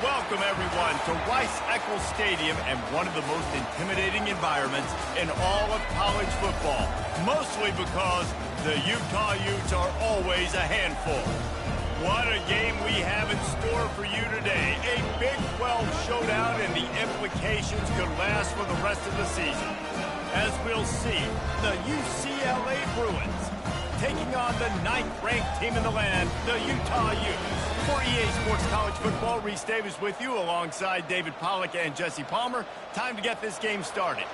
Welcome, everyone, to Rice-Eccles Stadium and one of the most intimidating environments in all of college football, mostly because the Utah Utes are always a handful. What a game we have in store for you today. A Big 12 showdown, and the implications could last for the rest of the season. As we'll see, the UCLA Bruins taking on the 9th-ranked team in the land, the Utah Utes. For EA Sports College Football, Reese Davis with you alongside David Pollack and Jesse Palmer. Time to get this game started.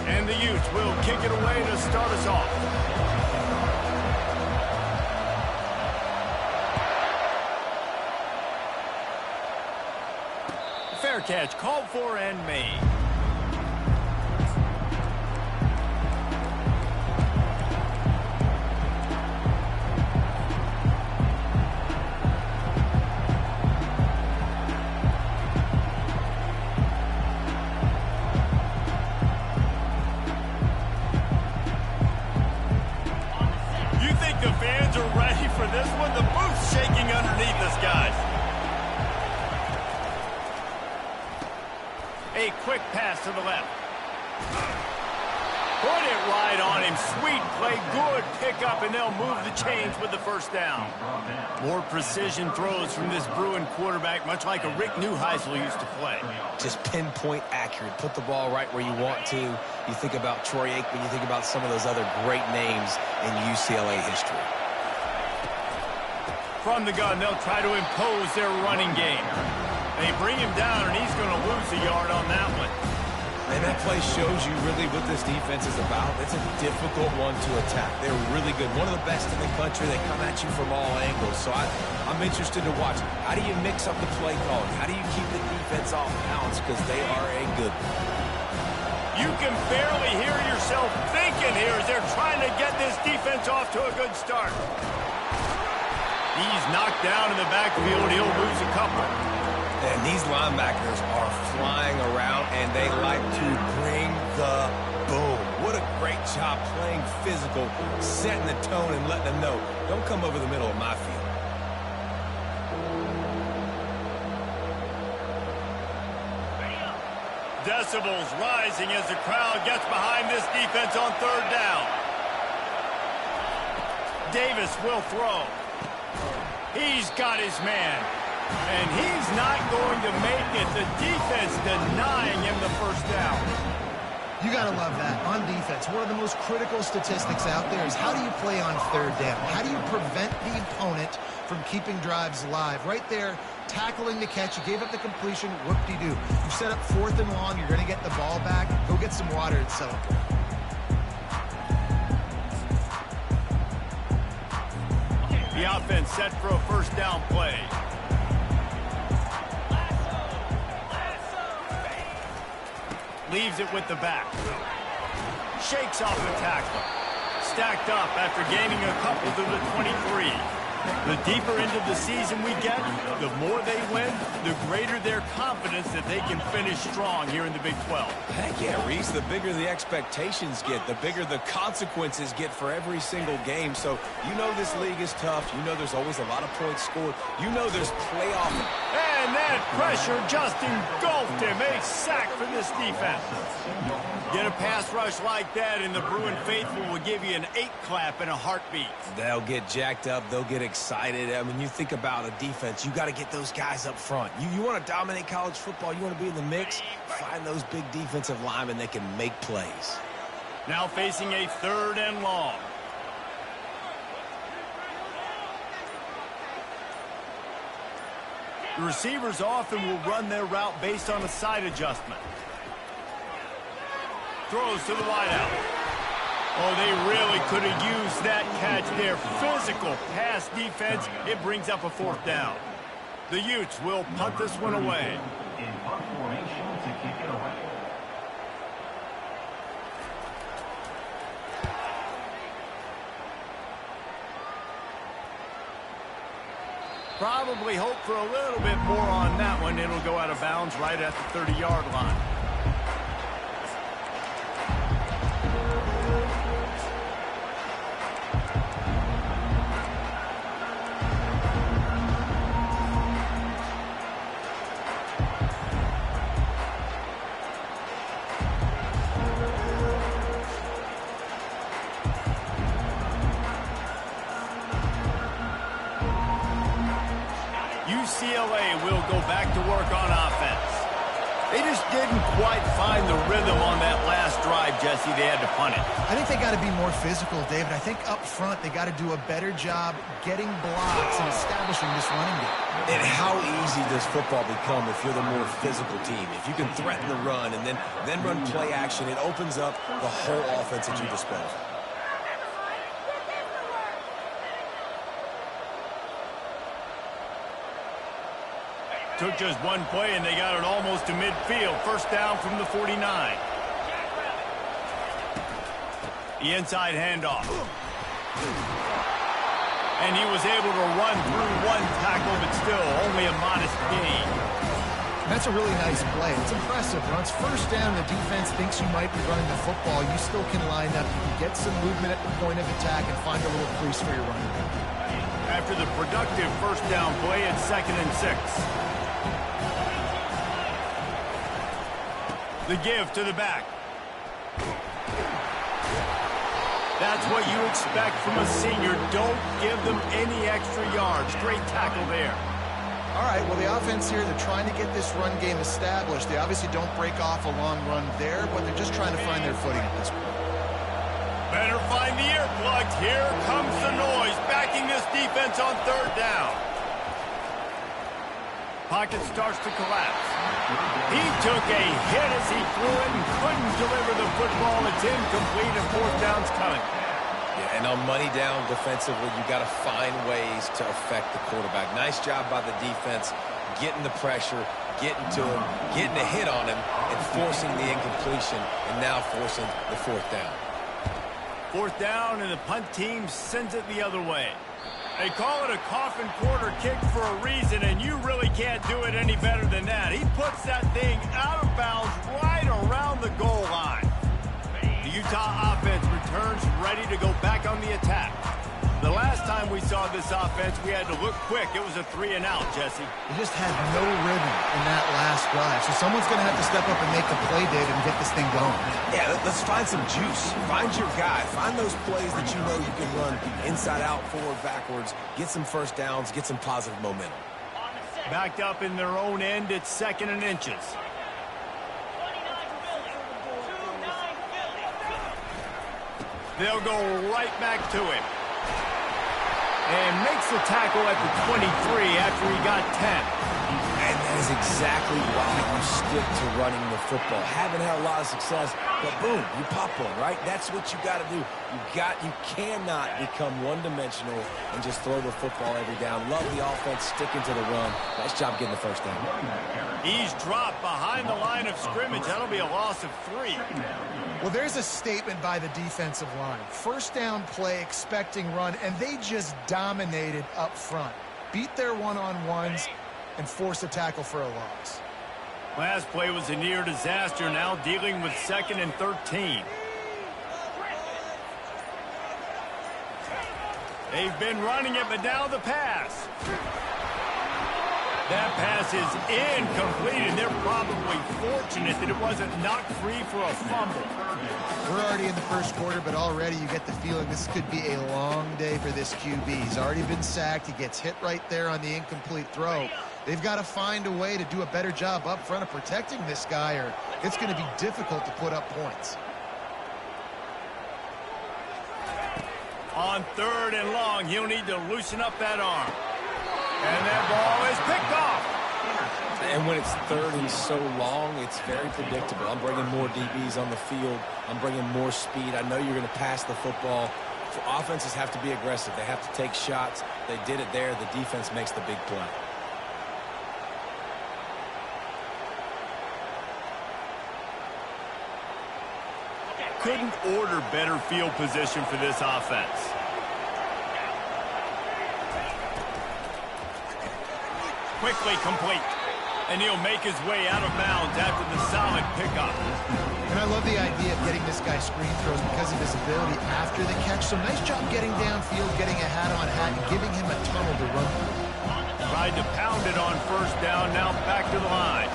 And the Utes will kick it away to start us off. Fair catch, called for and made. You think the fans are ready for this one? The booth's shaking underneath us, guys. A quick pass to the left. Put it right on him. Sweet play, good pickup, and they'll move the chains with the first down. More precision throws from this Bruin quarterback, much like a Rick Neuheisel used to play. Just pinpoint accurate. Put the ball right where you want to. You think about Troy Aikman, you think about some of those other great names in UCLA history. From the gun, they'll try to impose their running game. They bring him down, and he's going to lose a yard on that one. And that play shows you really what this defense is about. It's a difficult one to attack. They're really good. One of the best in the country. They come at you from all angles. So I'm interested to watch. How do you mix up the play calling? How do you keep the defense off balance? Because they are a good one. You can barely hear yourself thinking here as they're trying to get this defense off to a good start. He's knocked down in the backfield. He'll lose a couple. And these linebackers are flying around, and they like to bring the boom. What a great job playing physical, setting the tone, and letting them know, don't come over the middle of my field. Decibels rising as the crowd gets behind this defense on third down. Davis will throw. He's got his man. And he's not going to make it. The defense denying him the first down. You got to love that. On defense, one of the most critical statistics out there is how do you play on third down? How do you prevent the opponent from keeping drives alive? Right there, tackling the catch. You gave up the completion. Whoop-de-doo. You set up 4th and long. You're going to get the ball back. Go get some water and celebrate. The offense set for a first down play. Leaves it with the back. Shakes off the tackle. Stacked up after gaining a couple to the 23. The deeper into the season we get, the more they win, the greater their confidence that they can finish strong here in the Big 12. Heck yeah, Reese, the bigger the expectations get, the bigger the consequences get for every single game. So you know this league is tough. You know there's always a lot of points scored. You know there's playoff. And that pressure just engulfed him. A sack for this defense. Get a pass rush like that, and the Bruin faithful will give you an 8-clap in a heartbeat. They'll get jacked up. They'll get excited. I mean, you think about a defense. You got to get those guys up front. You want to dominate college football. You want to be in the mix. Find those big defensive linemen that can make plays. Now facing a 3rd and long. The receivers often will run their route based on a side adjustment. Throws to the wideout. Oh, they really could have used that catch there. Physical pass defense. It brings up a 4th down. The Utes will punt this one away. In punt formation to kick it away. Probably hope for a little bit more on that one. It'll go out of bounds right at the 30-yard line. UCLA will go back to work on offense. They just didn't quite find the rhythm on that last drive, Jesse. They had to punt it. I think they got to be more physical, David. I think up front they got to do a better job getting blocks and establishing this running game. And how easy does football become if you're the more physical team? If you can threaten the run and then run play action, it opens up the whole offense at your disposal. Took just one play, and they got it almost to midfield. First down from the 49. The inside handoff. And he was able to run through one tackle, but still only a modest gain. That's a really nice play. It's impressive. When it's first down, the defense thinks you might be running the football. You still can line up. You can get some movement at the point of attack and find a little crease for your running back. After the productive first down play, it's 2nd and 6. The give to the back. That's what you expect from a senior. Don't give them any extra yards. Great tackle there. All right, well, the offense here, they're trying to get this run game established. They obviously don't break off a long run there, but they're just trying to find their footing at this point. Better find the earplugs. Here comes the noise, backing this defense on 3rd down. Pocket starts to collapse. He took a hit as he threw it and couldn't deliver the football. It's incomplete and 4th down's coming. Yeah, and on money down defensively, you got to find ways to affect the quarterback. Nice job by the defense, getting the pressure, getting to him, getting a hit on him, and forcing the incompletion, and now forcing the 4th down. 4th down, and the punt team sends it the other way. They call it a coffin quarter kick for a reason, and you really can't do it any better than that. He puts that thing out of bounds right around the goal line. The Utah offense returns ready to go back on the attack. The last time we saw this offense, we had to look quick. It was a 3-and-out, Jesse. They just had no rhythm in that last drive. So someone's going to have to step up and make the play, David, and get this thing going. Yeah, let's find some juice. Find your guy. Find those plays that you know you can run inside out, forward, backwards. Get some first downs. Get some positive momentum. Backed up in their own end, it's 2nd and inches. They'll go right back to him. And makes the tackle at the 23 after he got 10. And that is exactly why you stick to running the football. Haven't had a lot of success, but boom, you pop one, right? That's what you got to do. You cannot become one-dimensional and just throw the football every down. Love the offense, sticking to the run. Nice job getting the first down. He's dropped behind the line of scrimmage. That'll be a loss of 3. Well, there's a statement by the defensive line. First down play, expecting run, and they just dominated up front. Beat their one-on-ones and force a tackle for a loss. Last play was a near disaster, now dealing with 2nd and 13. They've been running it, but now the pass. That pass is incomplete, and they're probably fortunate that it wasn't knocked free for a fumble. We're already in the first quarter, but already you get the feeling this could be a long day for this QB. He's already been sacked. He gets hit right there on the incomplete throw. They've got to find a way to do a better job up front of protecting this guy, or it's going to be difficult to put up points. On 3rd and long, he'll need to loosen up that arm. And that ball is picked off. And when it's 3rd and so long, it's very predictable. I'm bringing more DBs on the field. I'm bringing more speed. I know you're going to pass the football. Offenses have to be aggressive. They have to take shots. They did it there. The defense makes the big play. Couldn't order better field position for this offense. Quickly complete. And he'll make his way out of bounds after the solid pickup. And I love the idea of getting this guy screen throws because of his ability after the catch. So nice job getting downfield, getting a hat-on-hat, and giving him a tunnel to run through. Tried to pound it on first down, now back to the line.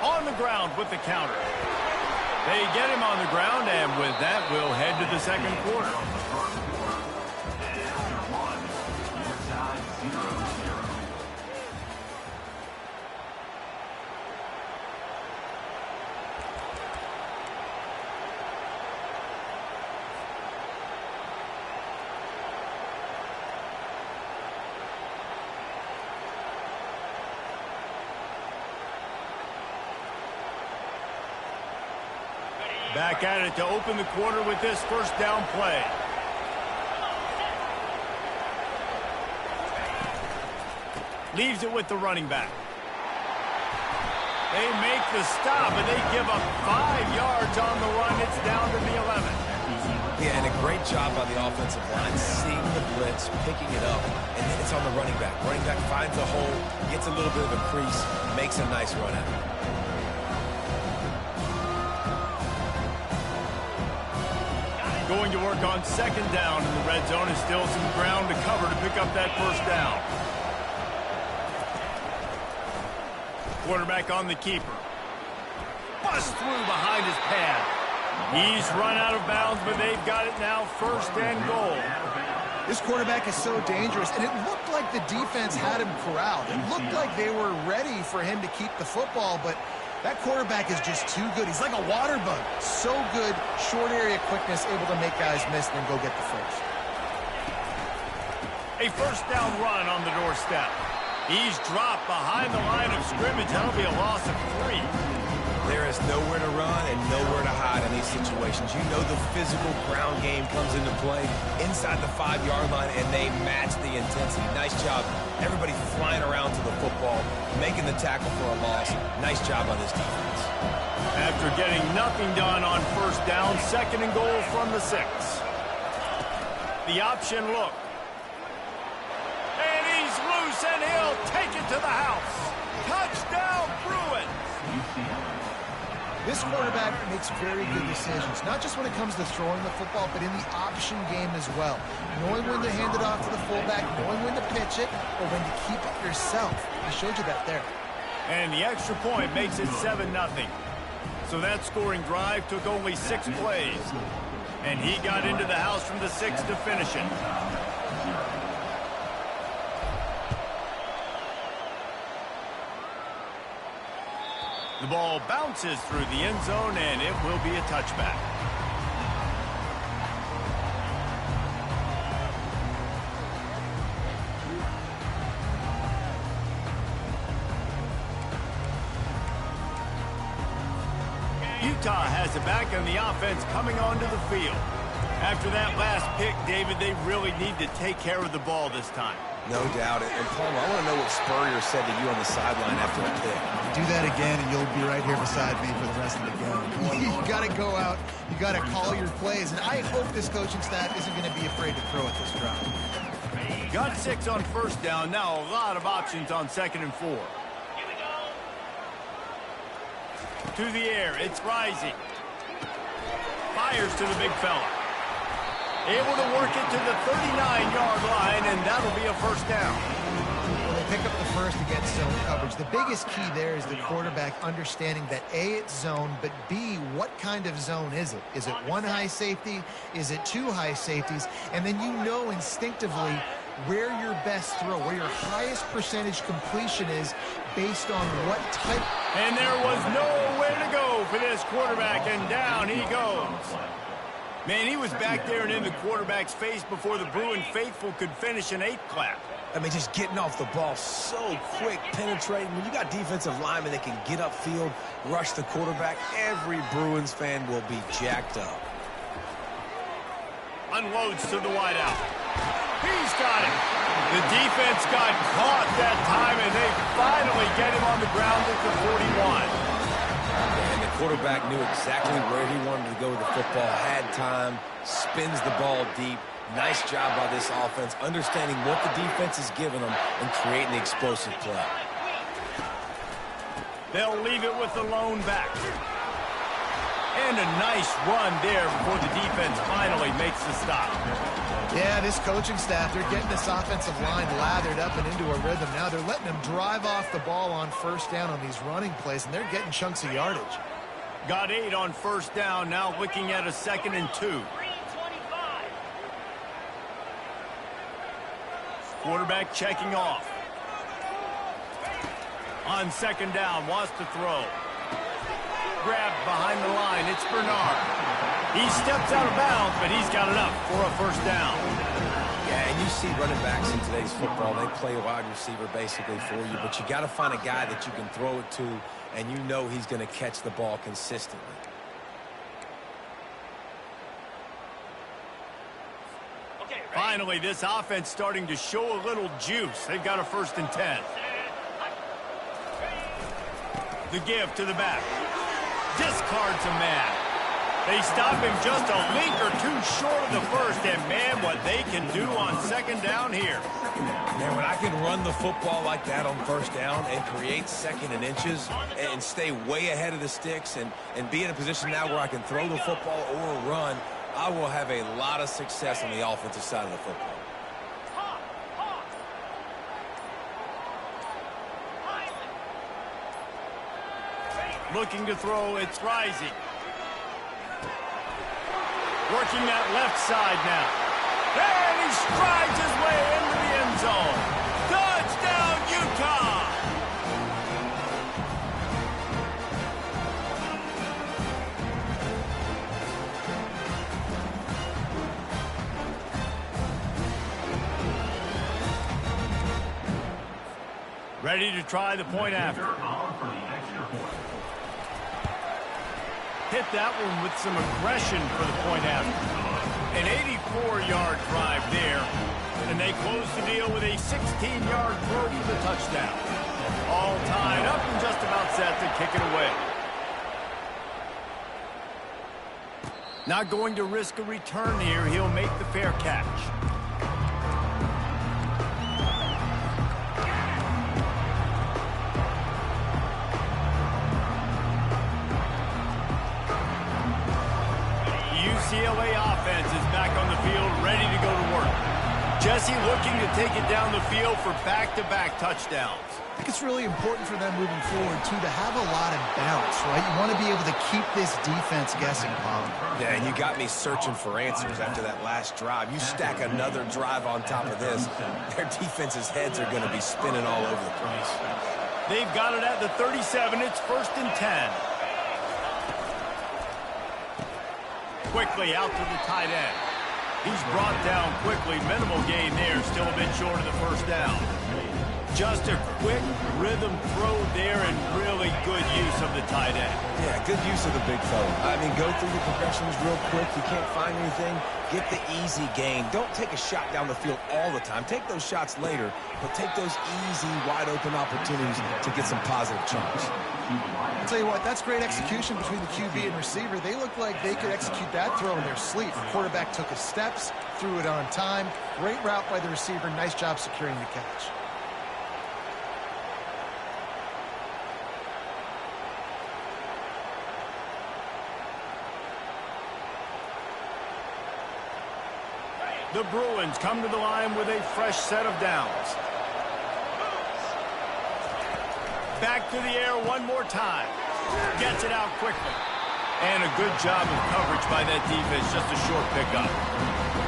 On the ground with the counter. They get him on the ground, and with that, we'll head to the second quarter. Back at it to open the quarter with this first down play. Leaves it with the running back. They make the stop, and they give up 5 yards on the run. It's down to the 11. Yeah, and a great job by the offensive line, seeing the blitz, picking it up, and then it's on the running back. Running back finds a hole, gets a little bit of a crease, makes a nice run out. Going to work on second down in the red zone, and still some ground to cover to pick up that first down. Quarterback on the keeper. Bust through behind his pad. He's run out of bounds, but they've got it now, first and goal. This quarterback is so dangerous, and it looked like the defense had him corralled. It looked like they were ready for him to keep the football, but that quarterback is just too good. He's like a water bug. So good, short area quickness, able to make guys miss, then go get the first. A first down run on the doorstep. He's dropped behind the line of scrimmage. That'll be a loss of 3. There is nowhere to run and nowhere to hide in these situations. You know the physical ground game comes into play inside the 5-yard line, and they match the intensity. Nice job. Everybody flying around to the football, making the tackle for a loss. Nice job on this defense. After getting nothing done on first down, second and goal from the 6. The option look. And he's loose, and he'll take it to the house. Touchdown, Bruins! This quarterback makes very good decisions, not just when it comes to throwing the football, but in the option game as well. Knowing when to hand it off to the fullback, knowing when to pitch it, or when to keep it yourself. He showed you that there. And the extra point makes it 7-0. So that scoring drive took only 6 plays. And he got into the house from the 6 to finish it. The ball bounces through the end zone, and it will be a touchback. Utah has it back, and the offense coming onto the field. After that last pick, David, they really need to take care of the ball this time. No doubt. And Palmer, I want to know what Spurrier said to you on the sideline after the pick. Do that again, and you'll be right here beside me for the rest of the game. You got to go out. You got to call your plays. And I hope this coaching staff isn't going to be afraid to throw at this drive. Got 6 on first down. Now a lot of options on second and 4. To the air. It's rising. Fires to the big fella. Able to work it to the 39-yard line, and that'll be a first down. Well, they pick up the first against zone coverage. The biggest key there is the quarterback understanding that A, it's zone, but B, what kind of zone is it? Is it 1 high safety? Is it 2 high safeties? And then you know instinctively where your best throw, where your highest percentage completion is based on what type. And there was nowhere to go for this quarterback, and down he goes. Man, he was back there and in the quarterback's face before the Bruin faithful could finish an 8 clap. I mean, just getting off the ball so quick, penetrating. When you got defensive linemen that can get upfield, rush the quarterback, every Bruins fan will be jacked up. Unloads to the wideout. He's got it. The defense got caught that time, and they finally get him on the ground at the 41. And the quarterback knew exactly where he wanted to go with the football, had time, spins the ball deep. Nice job by this offense, understanding what the defense is giving them and creating the explosive play. They'll leave it with the lone back. And a nice run there before the defense finally makes the stop. Yeah, this coaching staff, they're getting this offensive line lathered up and into a rhythm. Now they're letting them drive off the ball on first down on these running plays, and they're getting chunks of yardage. Got 8 on first down, now looking at a 2nd and 2. Quarterback checking off. On second down, wants to throw. Grabbed behind the line, it's Bernard. He steps out of bounds, but he's got enough for a first down. Yeah, and you see running backs in today's football, they play a wide receiver basically for you, but you got to find a guy that you can throw it to, and you know he's going to catch the ball consistently. Finally, this offense starting to show a little juice. They've got a 1st and 10. The give to the back. Discards a man. They stop him just a link or two short of the first, and man, what they can do on 2nd down here. Man, when I can run the football like that on 1st down and create 2nd and inches and stay way ahead of the sticks and be in a position now where I can throw the football or run, I will have a lot of success on the offensive side of the football. Looking to throw, it's Rising. Working that left side now. And he strides his way into the end zone. Touchdown, Utah! Ready to try the point after. Hit that one with some aggression for the point after. An 84-yard drive there, and they close the deal with a 16-yard throw for the touchdown. All tied up and just about set to kick it away. Not going to risk a return here. He'll make the fair catch. UCLA offense is back on the field, ready to go to work. Jesse looking to take it down the field for back-to-back touchdowns. I think it's really important for them moving forward, too, to have a lot of bounce, right? You want to be able to keep this defense guessing, Bob. Yeah, and you got me searching for answers after that last drive. You stack another drive on top of this, their defense's heads are going to be spinning all over the place. They've got it at the 37. It's 1st and 10. Quickly out to the tight end. He's brought down quickly. Minimal gain there. Still a bit short of the 1st down. Just a quick rhythm throw there and really good use of the tight end. Yeah, good use of the big fella. I mean, go through the progressions real quick. You can't find anything. Get the easy gain. Don't take a shot down the field all the time. Take those shots later, but take those easy, wide-open opportunities to get some positive chunks. I'll tell you what, that's great execution between the QB and receiver. They look like they could execute that throw in their sleep. The quarterback took his steps, threw it on time. Great route by the receiver. Nice job securing the catch. The Bruins come to the line with a fresh set of downs. Back to the air one more time. Gets it out quickly. And a good job of coverage by that defense. Just a short pickup.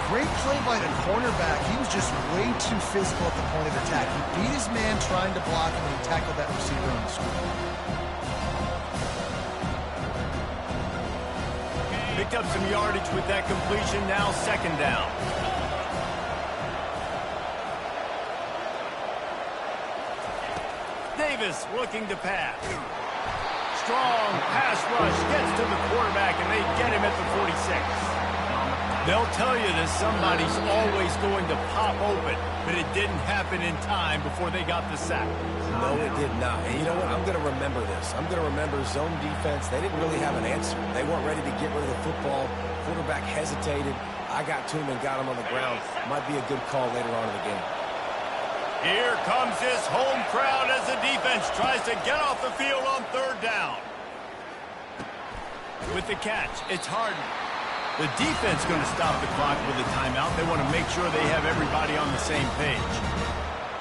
Great play by the cornerback. He was just way too physical at the point of attack. He beat his man trying to block him, and he tackled that receiver on the screen. Picked up some yardage with that completion. Now 2nd down. Davis looking to pass. Strong pass rush gets to the quarterback, and they get him at the 46. They'll tell you that somebody's always going to pop open, but it didn't happen in time before they got the sack. No, it did not. And you know what? I'm going to remember this. I'm going to remember zone defense. They didn't really have an answer. They weren't ready to get rid of the football. Quarterback hesitated. I got to him and got him on the ground. Might be a good call later on in the game. Here comes this home crowd as the defense tries to get off the field on 3rd down. With the catch, it's Harden. The defense going to stop the clock with a timeout. They want to make sure they have everybody on the same page.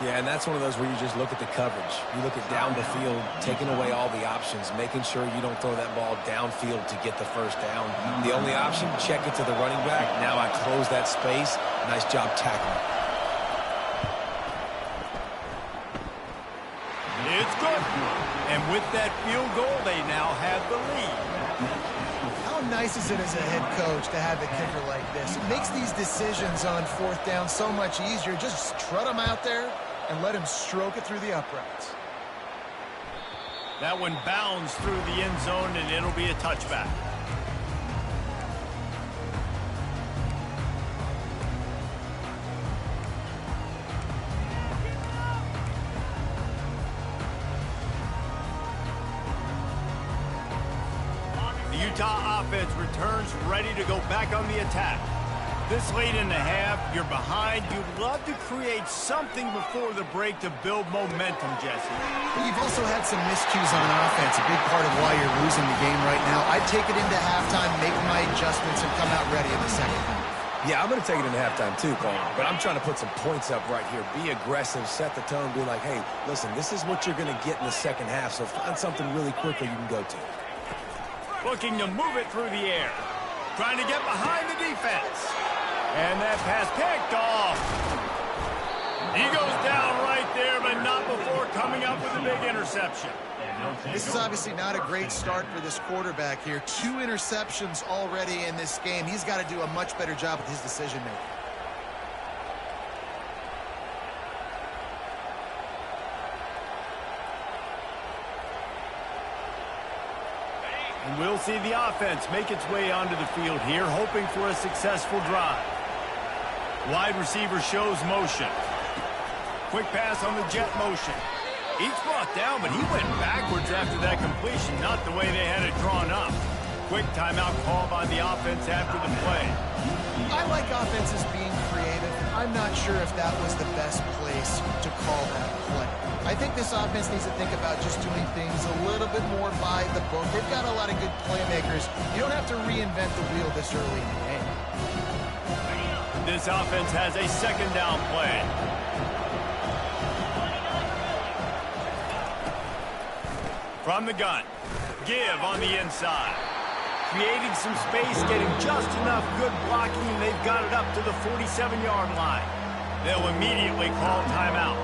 Yeah, and that's one of those where you just look at the coverage. You look at down the field, taking away all the options, making sure you don't throw that ball downfield to get the 1st down. The only option, check it to the running back. Now I close that space. Nice job tackling. It's good. And with that field goal, they now have the lead. How nice is it as a head coach to have a kicker like this? It makes these decisions on 4th down so much easier. Just trot him out there and let him stroke it through the uprights. That one bounds through the end zone, and it'll be a touchback. Utah offense returns ready to go back on the attack. This late in the half, you're behind. You'd love to create something before the break to build momentum, Jesse. You've also had some miscues on offense, a big part of why you're losing the game right now. I'd take it into halftime, make my adjustments, and come out ready in the second half. Yeah, I'm going to take it into halftime too, Paul. But I'm trying to put some points up right here. Be aggressive, set the tone, be like, hey, listen, this is what you're going to get in the second half, so find something really quickly you can go to. Looking to move it through the air. Trying to get behind the defense. And that pass picked off. He goes down right there, but not before coming up with a big interception. This is obviously not a great start for this quarterback here. 2 interceptions already in this game. He's got to do a much better job with his decision-making. And we'll see the offense make its way onto the field here, hoping for a successful drive. Wide receiver shows motion. Quick pass on the jet motion. He's brought down, but he went backwards after that completion, not the way they had it drawn up. Quick timeout call by the offense after the play. I like offenses being creative. I'm not sure if that was the best place to call that play. I think this offense needs to think about just doing things a little bit more by the book. They've got a lot of good playmakers. You don't have to reinvent the wheel this early in the game. This offense has a second down play. From the gun. Give on the inside. Creating some space, getting just enough good blocking, and they've got it up to the 47-yard line. They'll immediately call timeout.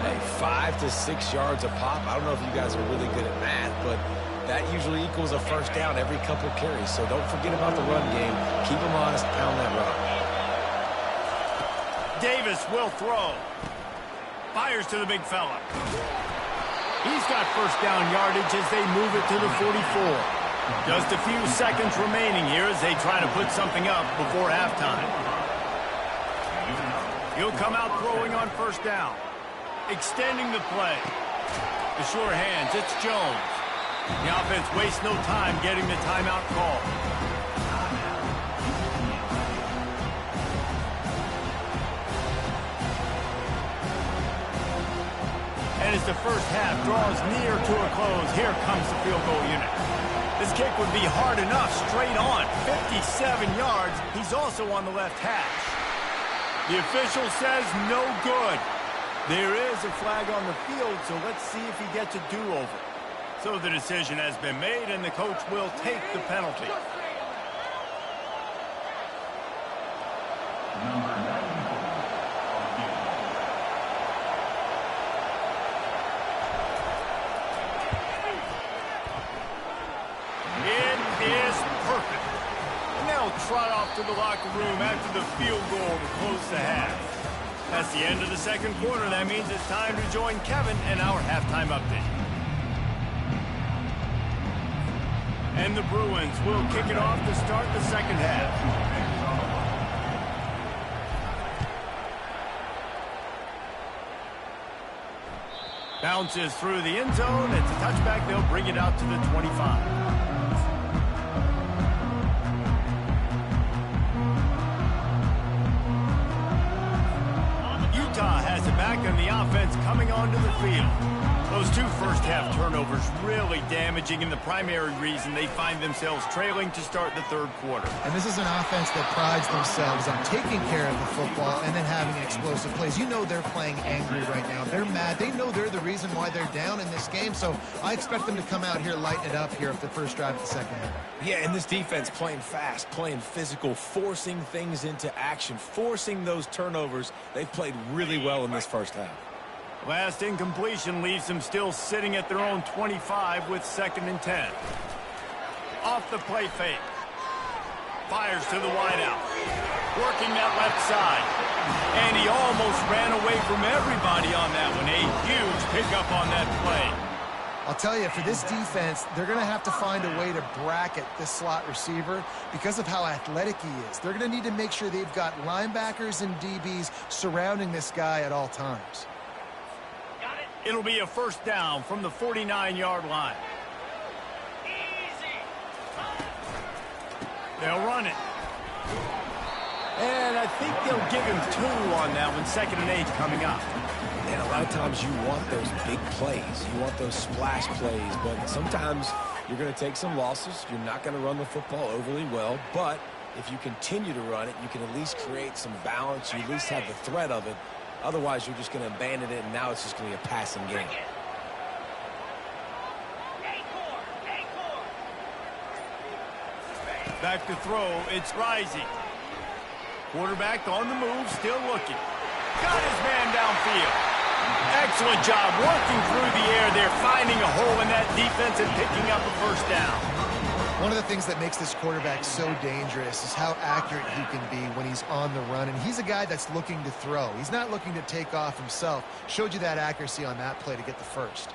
Hey, 5 to 6 yards a pop. I don't know if you guys are really good at math, but that usually equals a first down every couple carries. So don't forget about the run game. Keep them honest, pound that rock. Davis will throw. Fires to the big fella. He's got first down yardage as they move it to the 44. Just a few seconds remaining here as they try to put something up before halftime. He'll come out throwing on first down. Extending the play. The sure hands, it's Jones. The offense wastes no time getting the timeout call. And as the first half draws near to a close, here comes the field goal unit. This kick would be hard enough straight on. 57 yards. He's also on the left hash. The official says no good. There is a flag on the field, so let's see if he gets a do-over. So the decision has been made, and the coach will take the penalty. Trot off to the locker room after the field goal to close the half. That's the end of the second quarter. That means it's time to join Kevin and our halftime update. And the Bruins will kick it off to start the second half. Bounces through the end zone. It's a touchback. They'll bring it out to the 25. Has it back, and the offense coming onto the field. Those 2 first-half turnovers really damaging, and the primary reason they find themselves trailing to start the third quarter. And this is an offense that prides themselves on taking care of the football and then having explosive plays. You know they're playing angry right now. They're mad. They know they're the reason why they're down in this game, so I expect them to come out here, lighten it up here at the first drive of the second half. Yeah, and this defense playing fast, playing physical, forcing things into action, forcing those turnovers. They've played really well in this first half. Last incompletion leaves them still sitting at their own 25 with 2nd and 10. Off the play fake. Fires to the wideout. Working that left side. And he almost ran away from everybody on that one. A huge pickup on that play. I'll tell you, for this defense, they're going to have to find a way to bracket this slot receiver because of how athletic he is. They're going to need to make sure they've got linebackers and DBs surrounding this guy at all times. It'll be a first down from the 49-yard line. They'll run it. And I think they'll give him 2 on that one. 2nd and 8 coming up. And a lot of times you want those big plays. You want those splash plays. But sometimes you're going to take some losses. You're not going to run the football overly well. But if you continue to run it, you can at least create some balance. You at least have the threat of it. Otherwise, you're just going to abandon it, and now it's just going to be a passing game. Back to throw. It's Rising. Quarterback on the move, still looking. Got his man downfield. Excellent job working through the air there, finding a hole in that defense and picking up a first down. One of the things that makes this quarterback so dangerous is how accurate he can be when he's on the run. And he's a guy that's looking to throw. He's not looking to take off himself. Showed you that accuracy on that play to get the first.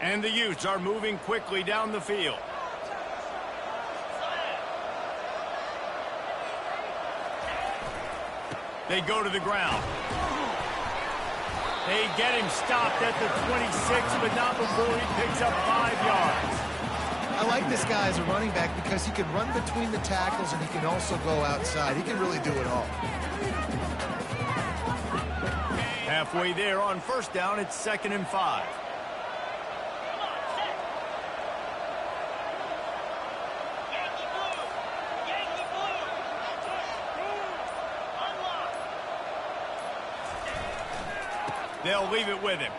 And the Utes are moving quickly down the field. They go to the ground. They get him stopped at the 26, but not before he picks up 5 yards. I like this guy as a running back because he can run between the tackles and he can also go outside. He can really do it all. Halfway there on first down, it's 2nd and 5. They'll leave it with him.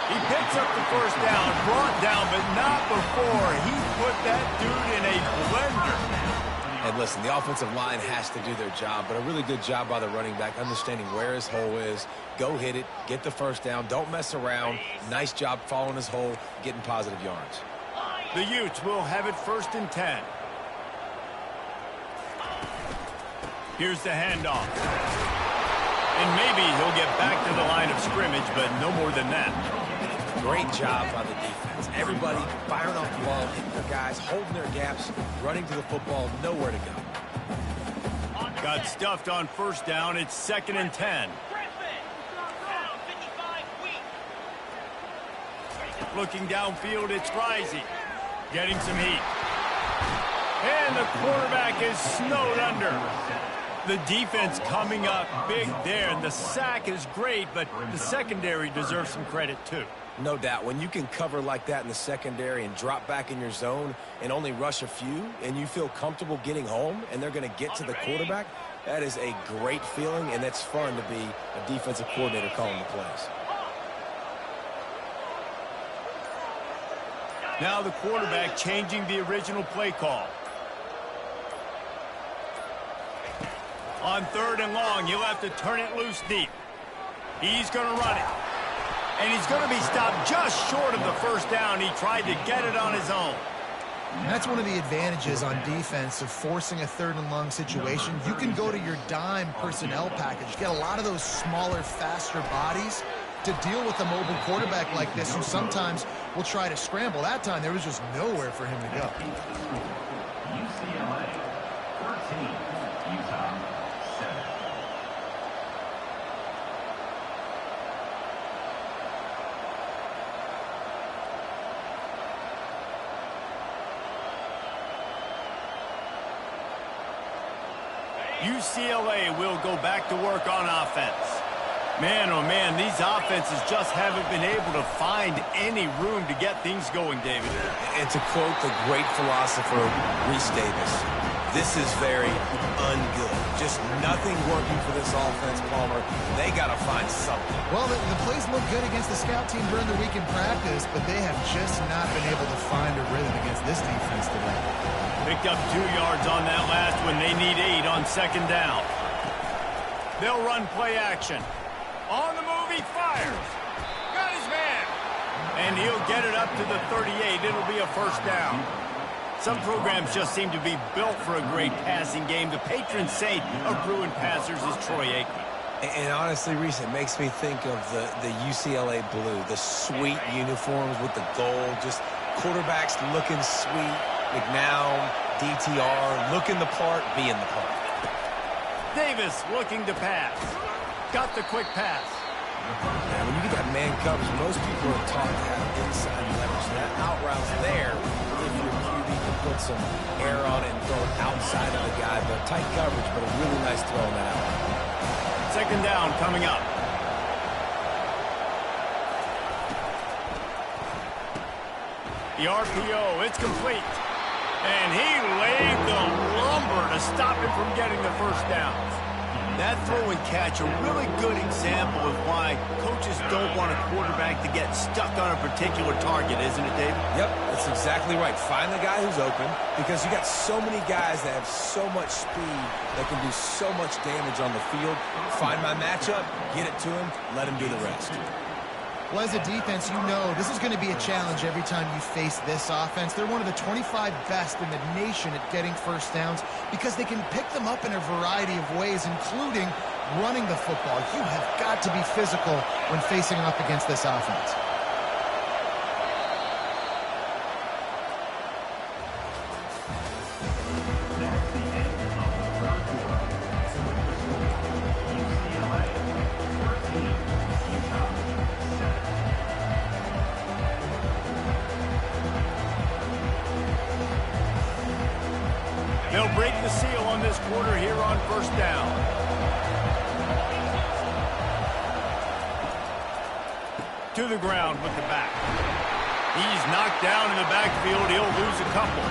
He picks up the first down, brought down, but not before he put that dude in a blender. And listen, the offensive line has to do their job, but a really good job by the running back, understanding where his hole is. Go hit it, get the first down, don't mess around. Nice job following his hole, getting positive yards. The Utes will have it 1st and 10. Here's the handoff. And maybe he'll get back to the line of scrimmage, but no more than that. Great job by the defense. Everybody firing off the ball, hitting their guys, holding their gaps, running to the football, nowhere to go. Got stuffed on first down. It's 2nd and 10. Looking downfield, it's Rising. Getting some heat. And the quarterback is snowed under. The defense coming up big there, and the sack is great, but the secondary deserves some credit too. No doubt. When you can cover like that in the secondary and drop back in your zone and only rush a few, and you feel comfortable getting home, and they're going to get to the quarterback, that is a great feeling, and that's fun to be a defensive coordinator calling the plays. Now the quarterback changing the original play call. On 3rd and long, you'll have to turn it loose deep. He's going to run it. And he's going to be stopped just short of the first down. He tried to get it on his own. And that's one of the advantages on defense of forcing a 3rd and long situation. You can go to your dime personnel package. Get a lot of those smaller, faster bodies to deal with a mobile quarterback like this who sometimes will try to scramble. That time, there was just nowhere for him to go. UCLA 13, Utah 7. UCLA will go back to work on offense. Man, oh man, these offenses just haven't been able to find any room to get things going, David. And to quote the great philosopher Reese Davis, this is very ungood. Just nothing working for this offense, Palmer. They got to find something. Well, the plays look good against the scout team during the week in practice, but they have just not been able to find a rhythm against this defense today. Picked up 2 yards on that last one. They need 8 on 2nd down. They'll run play action. On the move, he fires. Got his man. And he'll get it up to the 38. It'll be a first down. Some programs just seem to be built for a great passing game. The patron saint of Bruin passers is Troy Aikman. And honestly, Reese, it makes me think of the UCLA blue, the sweet uniforms with the gold, just quarterbacks looking sweet, McNown, DTR, looking the part, being the part. Davis looking to pass. Got the quick pass. Yeah, when you get that man coverage, most people are taught to have inside leverage. So that out route's there if your QB can put some air on it and throw it outside of the guy. But tight coverage, but a really nice throw on that out route. Second down coming up. The RPO, it's complete. And he laid the lumber to stop him from getting the first down. That throw and catch, a really good example of why coaches don't want a quarterback to get stuck on a particular target, isn't it, David? Yep, that's exactly right. Find the guy who's open because you got so many guys that have so much speed that can do so much damage on the field. Find my matchup, get it to him, let him do the rest. Well, as a defense, you know this is going to be a challenge every time you face this offense. They're one of the 25 best in the nation at getting first downs because they can pick them up in a variety of ways, including running the football. You have got to be physical when facing off against this offense. They'll break the seal on this quarter here on first down. To the ground with the back. He's knocked down in the backfield. He'll lose a couple.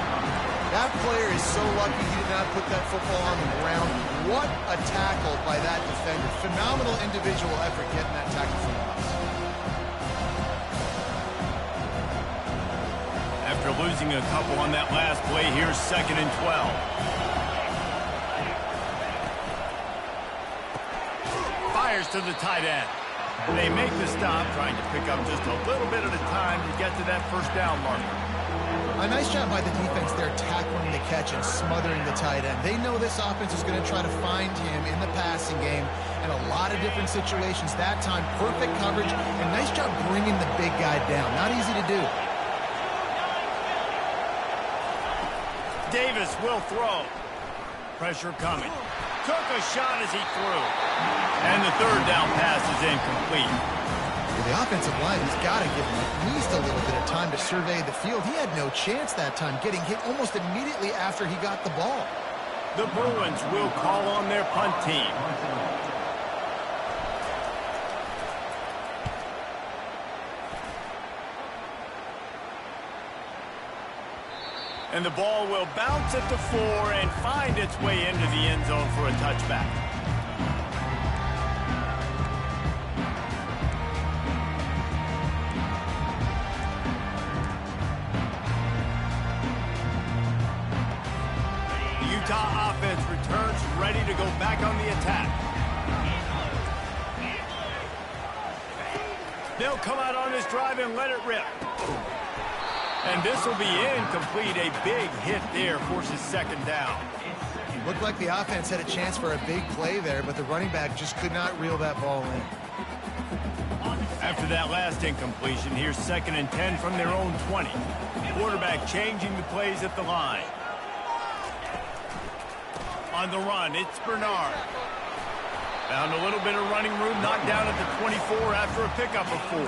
That player is so lucky he did not put that football on the ground. What a tackle by that defender. Phenomenal individual effort getting that tackle from the house. After losing a couple on that last play, here's 2nd and 12. Fires to the tight end. They make the stop, trying to pick up just a little bit at a time to get to that first down marker. A nice job by the defense there tackling the catch and smothering the tight end. They know this offense is going to try to find him in the passing game in a lot of different situations. That time, perfect coverage and nice job bringing the big guy down. Not easy to do. Davis will throw. Pressure coming. Took a shot as he threw. And the third down pass is incomplete. Well, the offensive line has got to give him at least a little bit of time to survey the field. He had no chance that time, getting hit almost immediately after he got the ball. The Bruins will call on their punt team. And the ball will bounce at the 4 and find its way into the end zone for a touchback. The Utah offense returns ready to go back on the attack. They'll come out on this drive and let it rip. And this will be incomplete. A big hit there forces 2nd down. Looked like the offense had a chance for a big play there, but the running back just could not reel that ball in. After that last incompletion, here's 2nd and 10 from their own 20. Quarterback changing the plays at the line. On the run, it's Bernard. Found a little bit of running room, knocked down at the 24 after a pickup of 4.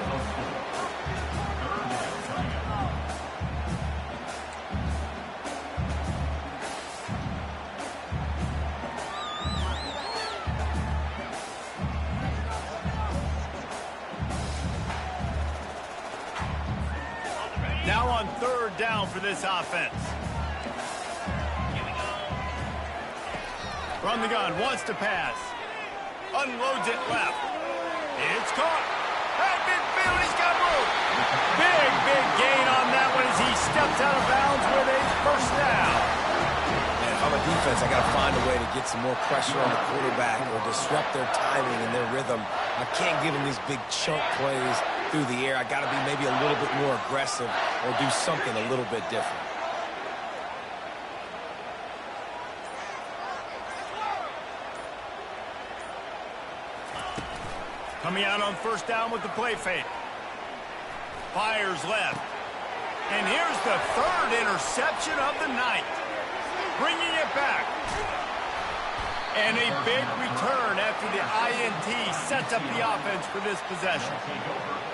Now on 3rd down for this offense. From the gun, wants to pass. Unloads it left. It's caught. Hey, midfield, he's got room. Big gain on that one as he steps out of bounds with a first down. And if I'm a defense, I got to find a way to get some more pressure on the quarterback or disrupt their timing and their rhythm. I can't give them these big chunk plays through the air. I got to be maybe a little bit more aggressive or do something a little bit different. Coming out on 1st down with the play fake. Fires left. And here's the 3rd interception of the night. Bringing it back. And a big return after the INT sets up the offense for this possession.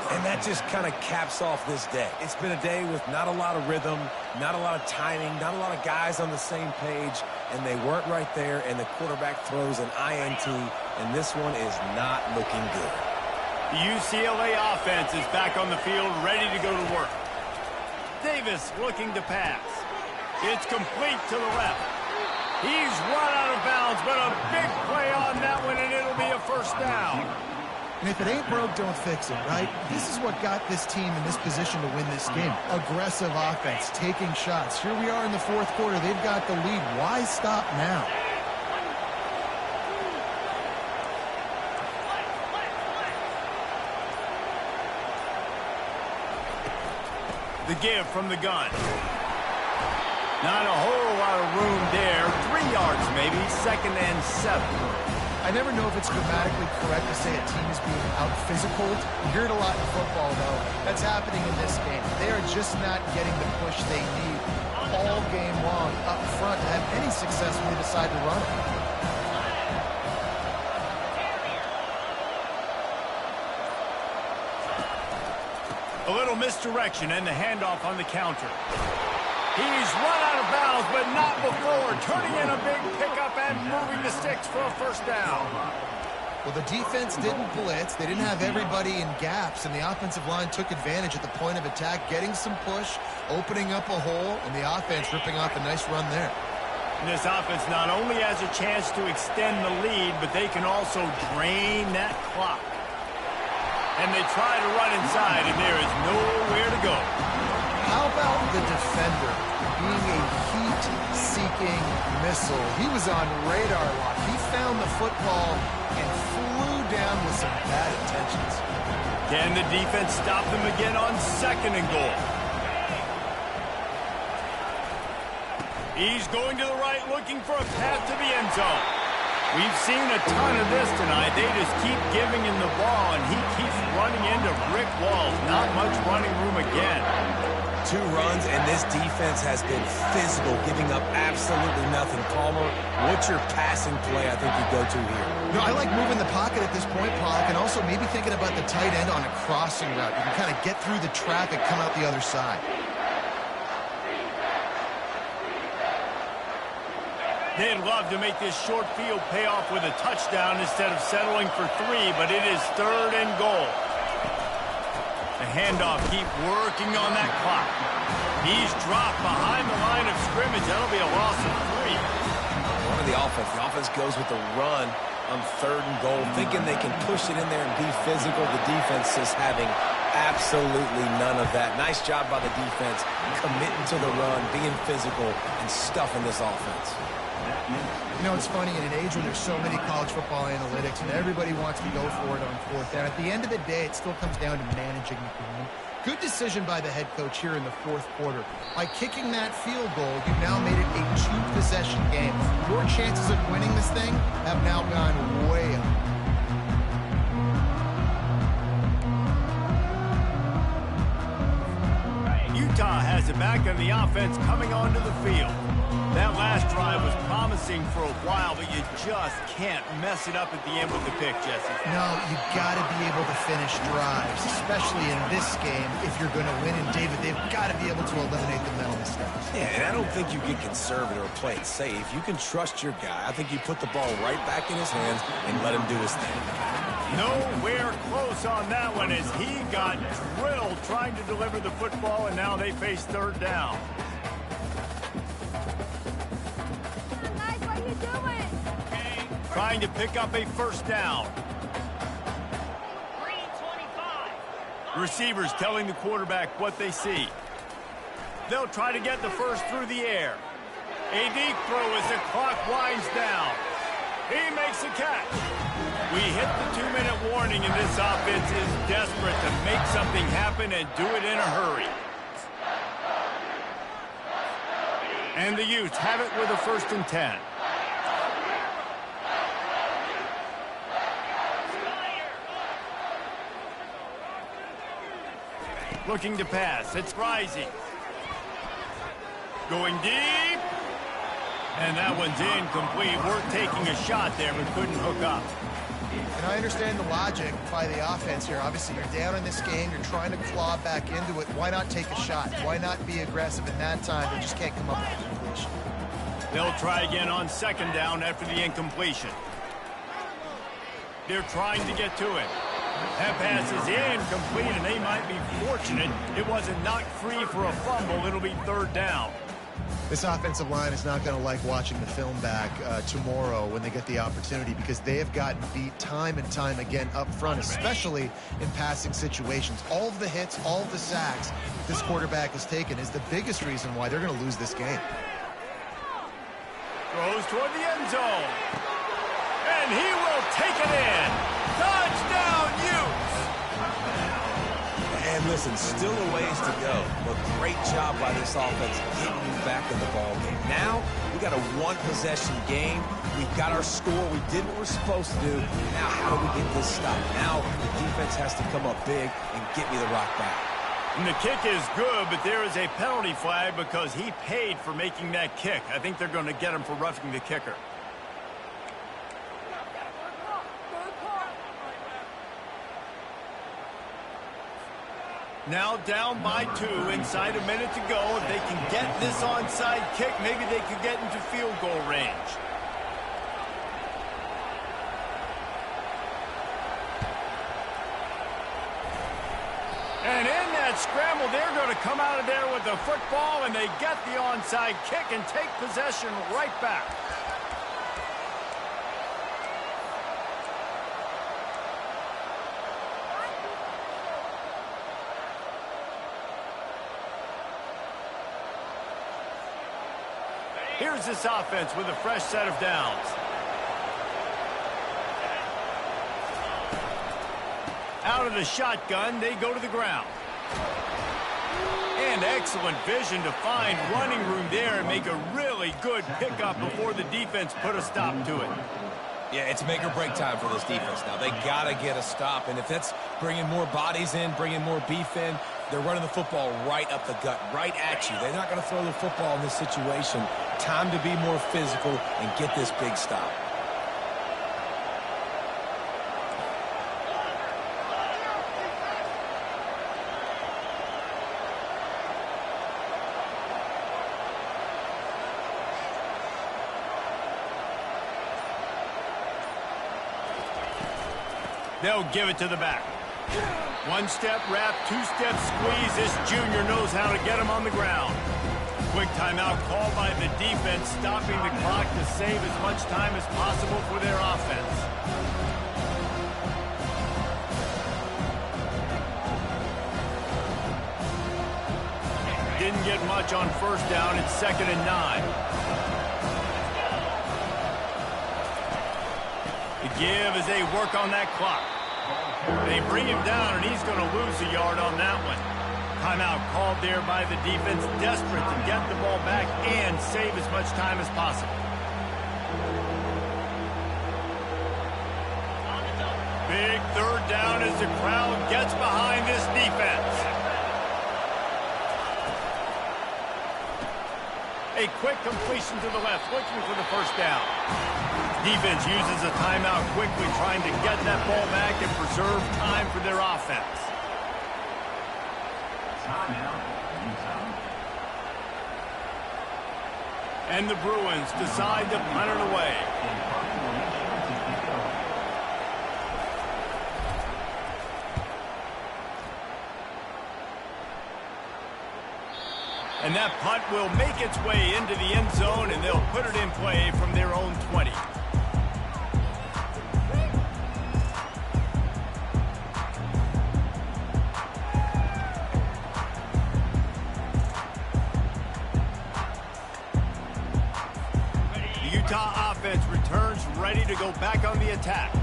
And that just kind of caps off this day. It's been a day with not a lot of rhythm, not a lot of timing, not a lot of guys on the same page, and they weren't right there, and the quarterback throws an INT, and this one is not looking good. The UCLA offense is back on the field, ready to go to work. Davis looking to pass. It's complete to the left. He's run out of bounds, but a big play on that one, and it'll be a first down. And if it ain't broke, don't fix it, right? This is what got this team in this position to win this game. Aggressive offense, taking shots. Here we are in the fourth quarter. They've got the lead. Why stop now? The give from the gun. Not a whole lot of room there. 3 yards maybe, 2nd and 7. I never know if it's grammatically correct to say a team is being out-physical. You hear it a lot in football, though. That's happening in this game. They are just not getting the push they need all game long up front to have any success when they decide to run it. A little misdirection and the handoff on the counter. He's run out of bounds, but not before. Turning in a big pickup and moving the sticks for a first down. Well, the defense didn't blitz. They didn't have everybody in gaps, and the offensive line took advantage at the point of attack, getting some push, opening up a hole, and the offense ripping off a nice run there. And this offense not only has a chance to extend the lead, but they can also drain that clock. And they try to run inside, and there is nowhere to go. How about the defender being a heat-seeking missile? He was on radar lock. He found the football and flew down with some bad intentions. Can the defense stop them again on 2nd and goal? He's going to the right, looking for a path to the end zone. We've seen a ton of this tonight. They just keep giving him the ball, and he keeps running into brick walls. Not much running room again. 2 runs, and this defense has been physical, giving up absolutely nothing. Palmer, what's your passing play I think you go to here? No, I like moving the pocket at this point, Pollock, and also maybe thinking about the tight end on a crossing route. You can kind of get through the traffic, come out the other side. They'd love to make this short field pay off with a touchdown instead of settling for 3, but it is 3rd and goal. The handoff, keep working on that clock. He's dropped behind the line of scrimmage. That'll be a loss of 3. One of the offense goes with the run on 3rd and goal, thinking they can push it in there and be physical. The defense is having absolutely none of that. Nice job by the defense, committing to the run, being physical, and stuffing this offense. You know, it's funny, in an age where there's so many college football analytics and everybody wants to go for it on 4th down, at the end of the day, it still comes down to managing the game. Good decision by the head coach here in the 4th quarter. By kicking that field goal, you've now made it a 2-possession game. Your chances of winning this thing have now gone way up. Utah has it back on the offense coming onto the field. That last drive was promising for a while, but you just can't mess it up at the end with the pick, Jesse. No, you got to be able to finish drives, especially in this game if you're going to win. And, David, they've got to be able to eliminate the mental mistakes. Yeah, and I don't think you get conservative or play it safe. You can trust your guy. I think you put the ball right back in his hands and let him do his thing. Nowhere close on that one as he got drilled trying to deliver the football, and now they face 3rd down. Trying to pick up a first down. Receivers telling the quarterback what they see. They'll try to get the first through the air. A deep throw as the clock winds down. He makes the catch. We hit the 2-minute warning, and this offense is desperate to make something happen and do it in a hurry. And the Utes have it with a 1st and 10. Looking to pass. It's Rising. Going deep. And that one's incomplete. We're taking a shot there, but couldn't hook up. And I understand the logic by the offense here. Obviously, you're down in this game. You're trying to claw back into it. Why not take a shot? Why not be aggressive in that time? They just can't come up with a completion. They'll try again on second down after the incompletion. They're trying to get to it. That pass is incomplete, and they might be fortunate it wasn't knocked free for a fumble. It'll be third down. This offensive line is not going to like watching the film back tomorrow when they get the opportunity, because they have gotten beat time and time again up front, especially in passing situations. All of the hits, all of the sacks this quarterback has taken is the biggest reason why they're going to lose this game. Throws toward the end zone. And he will take it in. Touchdown, Utes! And listen, still a ways to go, but great job by this offense getting you back in the ball game. Now, we got a one-possession game. We've got our score. We did what we're supposed to do. Now, how do we get this stopped? Now, the defense has to come up big and get me the rock back. And the kick is good, but there is a penalty flag because he paid for making that kick. I think they're going to get him for roughing the kicker. Now down by 2, inside a minute to go. If they can get this onside kick, maybe they could get into field goal range. And in that scramble, they're going to come out of there with the football, and they get the onside kick and take possession right back. Here's this offense with a fresh set of downs. Out of the shotgun, they go to the ground. And excellent vision to find running room there and make a really good pickup before the defense put a stop to it. Yeah, it's make or break time for this defense now. They got to get a stop, and if that's bringing more bodies in, bringing more beef in, they're running the football right up the gut, right at you. They're not going to throw the football in this situation. Time to be more physical and get this big stop. They'll give it to the back. One-step wrap, two-step squeeze. This junior knows how to get him on the ground. Quick timeout called by the defense, stopping the clock to save as much time as possible for their offense. Didn't get much on first down. It's 2nd and 9. The give as they work on that clock. They bring him down, and he's going to lose a yard on that one. Timeout called there by the defense, desperate to get the ball back and save as much time as possible. Big third down as the crowd gets behind this defense. A quick completion to the left, looking for the first down. Defense uses a timeout quickly, trying to get that ball back and preserve time for their offense. And the Bruins decide to punt it away. And that punt will make its way into the end zone, and they'll put it in play from their own 20. The Utah offense returns ready to go back on the attack.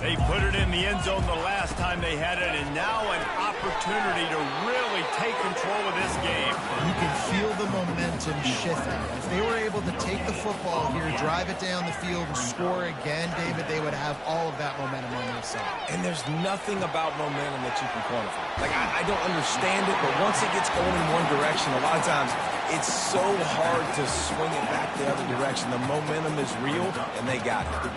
They put it in the end zone the last time they had it, and now an opportunity to really take control of this game. You can feel the momentum shifting. If they were able to take the football here, drive it down the field, and score again, David, they would have all of that momentum on their side. And there's nothing about momentum that you can quantify. Like, I don't understand it, but once it gets going in one direction, a lot of times It's so hard to swing it back the other direction. The momentum is real, and they got it.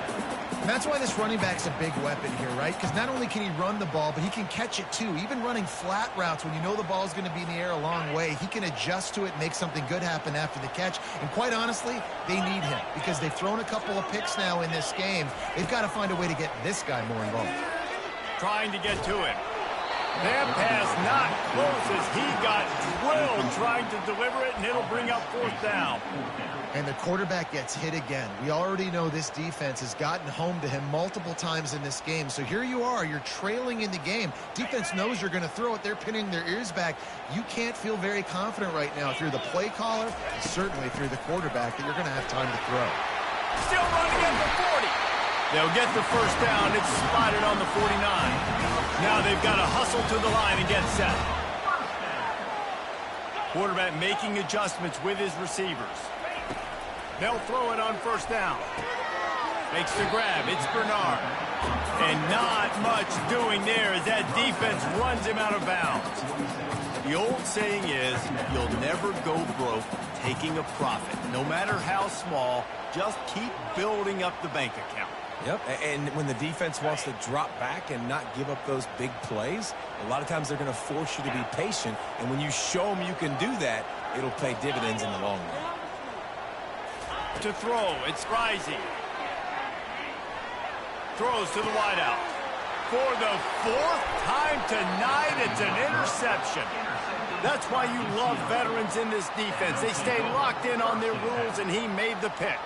And that's why this running back's a big weapon here, right? Because not only can he run the ball, but he can catch it too. Even running flat routes when you know the ball's going to be in the air a long way, he can adjust to it and make something good happen after the catch. And quite honestly, they need him because they've thrown a couple of picks now in this game. They've got to find a way to get this guy more involved. Trying to get to him. That pass not close as he got drilled trying to deliver it, and it'll bring up 4th down. And the quarterback gets hit again. We already know this defense has gotten home to him multiple times in this game. So here you are. You're trailing in the game. Defense knows you're going to throw it. They're pinning their ears back. You can't feel very confident right now if you're the play caller, and certainly if you're the quarterback, that you're going to have time to throw. Still running at the 40. They'll get the 1st down. It's spotted on the 49. Now they've got to hustle to the line and get set. Quarterback making adjustments with his receivers. They'll throw it on 1st down. Makes the grab. It's Bernard. And not much doing there as that defense runs him out of bounds. The old saying is, you'll never go broke taking a profit. No matter how small, just keep building up the bank account. Yep, and when the defense wants to drop back and not give up those big plays, a lot of times they're going to force you to be patient, and when you show them you can do that, it'll pay dividends in the long run. To throw, it's Rising. Throws to the wideout. For the 4th time tonight, it's an interception. That's why you love veterans in this defense. They stay locked in on their rules, and he made the pick.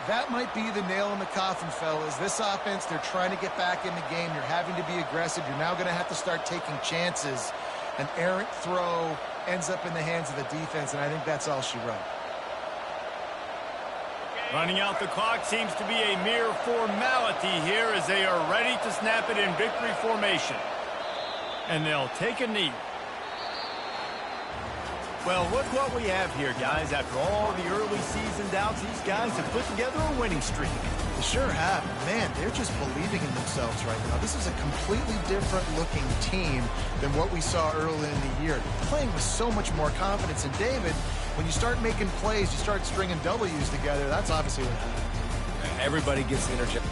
That might be the nail in the coffin, fellas. This offense, they're trying to get back in the game. You're having to be aggressive. You're now going to have to start taking chances. An errant throw ends up in the hands of the defense, and I think that's all she wrote. Running out the clock seems to be a mere formality here as they are ready to snap it in victory formation. And they'll take a knee. Well, look what we have here, guys. After all the early season doubts, these guys have put together a winning streak. They sure have. Man, they're just believing in themselves right now. This is a completely different looking team than what we saw early in the year. Playing with so much more confidence. And David, when you start making plays, you start stringing W's together, that's obviously what happened. Everybody gets the intercept.